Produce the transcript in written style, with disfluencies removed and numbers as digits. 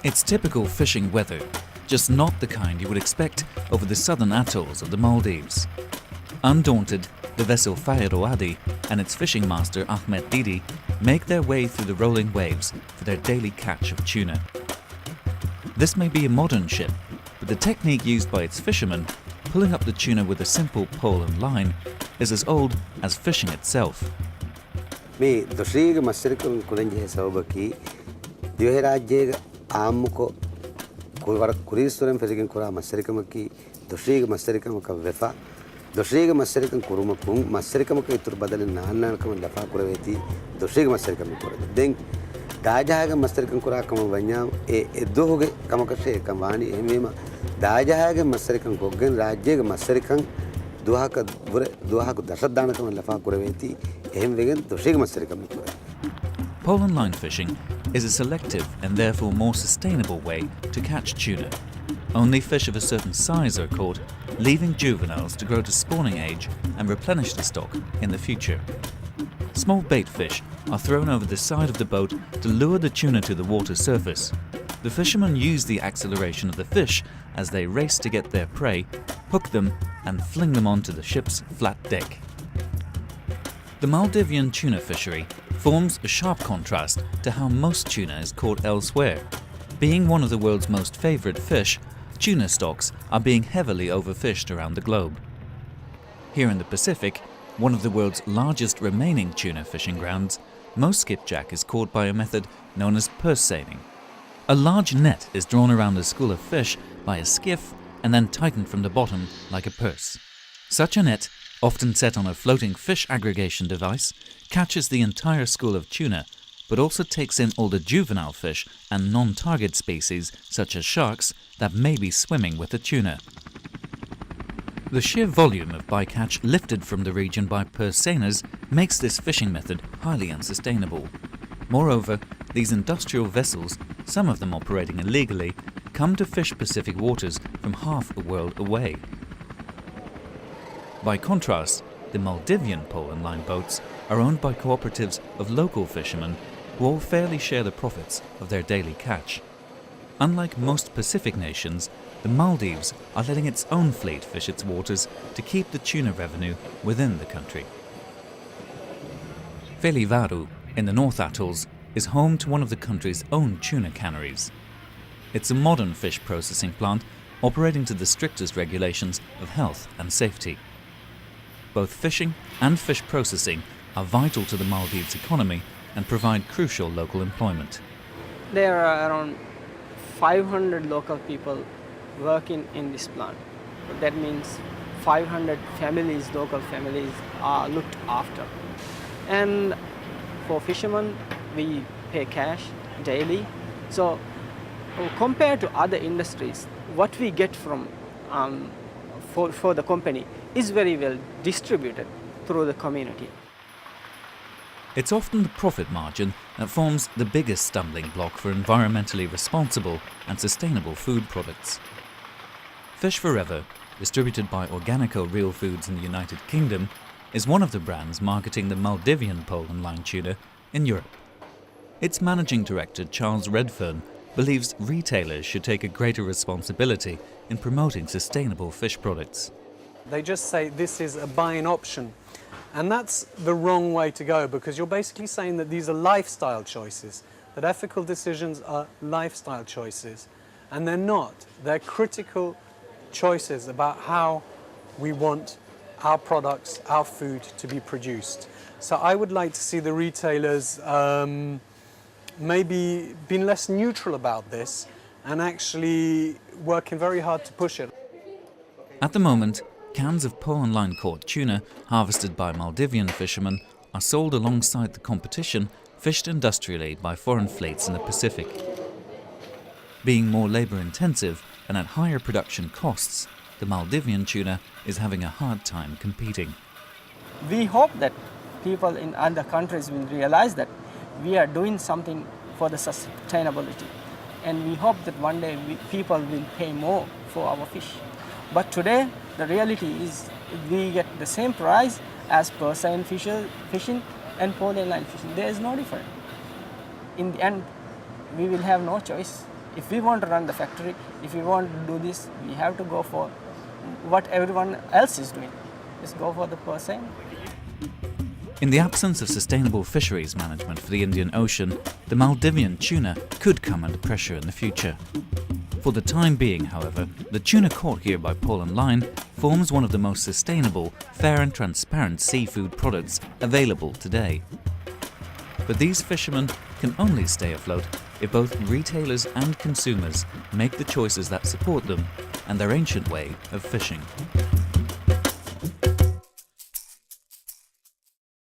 It's typical fishing weather, just not the kind you would expect over the southern atolls of the Maldives. Undaunted, the vessel Fairo Adi and its fishing master Ahmed Didi make their way through the rolling waves for their daily catch of tuna. This may be a modern ship, but the technique used by its fishermen, pulling up the tuna with a simple pole and line, is as old as fishing itself. මේ දොස්රීග මස්සරිකම් කුලංජේ සවබකි දිවහි රාජ්‍යයේ ආම්මුකෝ කුවර කුරීස්වරම් ෆෙසිකින් කුරා මස්සරිකමකි දොස්රීග මස්සරිකමක වෙෆා දොස්රීග මස්සරිකම් කුරුමකුම් මස්සරිකමක ඉතුරු බදල නාන්නකම ලෆා කුරවේති දොස්රීග මස්සරිකම කුර දෙන් දාජහාග මස්සරිකම් කුරා කම වඤ්ඤා ඒ එද්දෝගේ කමකෂේ කම්වානි එමෙම දාජහාග මස්සරිකම් ගොග්ගෙන් රාජ්‍යයේ මස්සරිකම් දුවහක දශදානකම ලෆා කුරවේති. Pole and line fishing is a selective and therefore more sustainable way to catch tuna. Only fish of a certain size are caught, leaving juveniles to grow to spawning age and replenish the stock in the future. Small bait fish are thrown over the side of the boat to lure the tuna to the water surface. The fishermen use the acceleration of the fish as they race to get their prey, hook them and fling them onto the ship's flat deck. The Maldivian tuna fishery forms a sharp contrast to how most tuna is caught elsewhere. Being one of the world's most favourite fish, tuna stocks are being heavily overfished around the globe. Here in the Pacific, one of the world's largest remaining tuna fishing grounds, most skipjack is caught by a method known as purse seining. A large net is drawn around a school of fish by a skiff and then tightened from the bottom like a purse. Such a net, often set on a floating fish aggregation device, catches the entire school of tuna, but also takes in all the juvenile fish and non-target species such as sharks that may be swimming with the tuna. The sheer volume of bycatch lifted from the region by purse seiners makes this fishing method highly unsustainable. Moreover, these industrial vessels, some of them operating illegally, come to fish Pacific waters from half a world away. By contrast, the Maldivian pole and line boats are owned by cooperatives of local fishermen who all fairly share the profits of their daily catch. Unlike most Pacific nations, the Maldives are letting its own fleet fish its waters to keep the tuna revenue within the country. Velivaru, in the North Atolls, is home to one of the country's own tuna canneries. It's a modern fish processing plant operating to the strictest regulations of health and safety. Both fishing and fish processing are vital to the Maldives economy and provide crucial local employment. There are around 500 local people working in this plant. That means 500 families, local families, are looked after. And for fishermen, we pay cash daily. So compared to other industries, what we get from for the company is very well distributed through the community. It's often the profit margin that forms the biggest stumbling block for environmentally responsible and sustainable food products. Fish Forever, distributed by Organico Real Foods in the United Kingdom, is one of the brands marketing the Maldivian pole and line tuna in Europe. Its managing director, Charles Redfern, believes retailers should take a greater responsibility in promoting sustainable fish products. They just say this is a buying option. And that's the wrong way to go, because you're basically saying that these are lifestyle choices, that ethical decisions are lifestyle choices. And they're not. They're critical choices about how we want our products, our food to be produced. So I would like to see the retailers maybe being less neutral about this and actually working very hard to push it. At the moment, cans of pole and line caught tuna harvested by Maldivian fishermen are sold alongside the competition fished industrially by foreign fleets in the Pacific. Being more labour-intensive and at higher production costs, the Maldivian tuna is having a hard time competing. We hope that people in other countries will realize that we are doing something for the sustainability, and we hope that one day people will pay more for our fish. But today the reality is we get the same price as purse seine fishing and pole and line fishing. There is no difference. In the end, we will have no choice. If we want to run the factory, if we want to do this, we have to go for what everyone else is doing. Just go for the purse. In the absence of sustainable fisheries management for the Indian Ocean, the Maldivian tuna could come under pressure in the future. For the time being, however, the tuna caught here by pole and line forms one of the most sustainable, fair and transparent seafood products available today. But these fishermen can only stay afloat if both retailers and consumers make the choices that support them and their ancient way of fishing.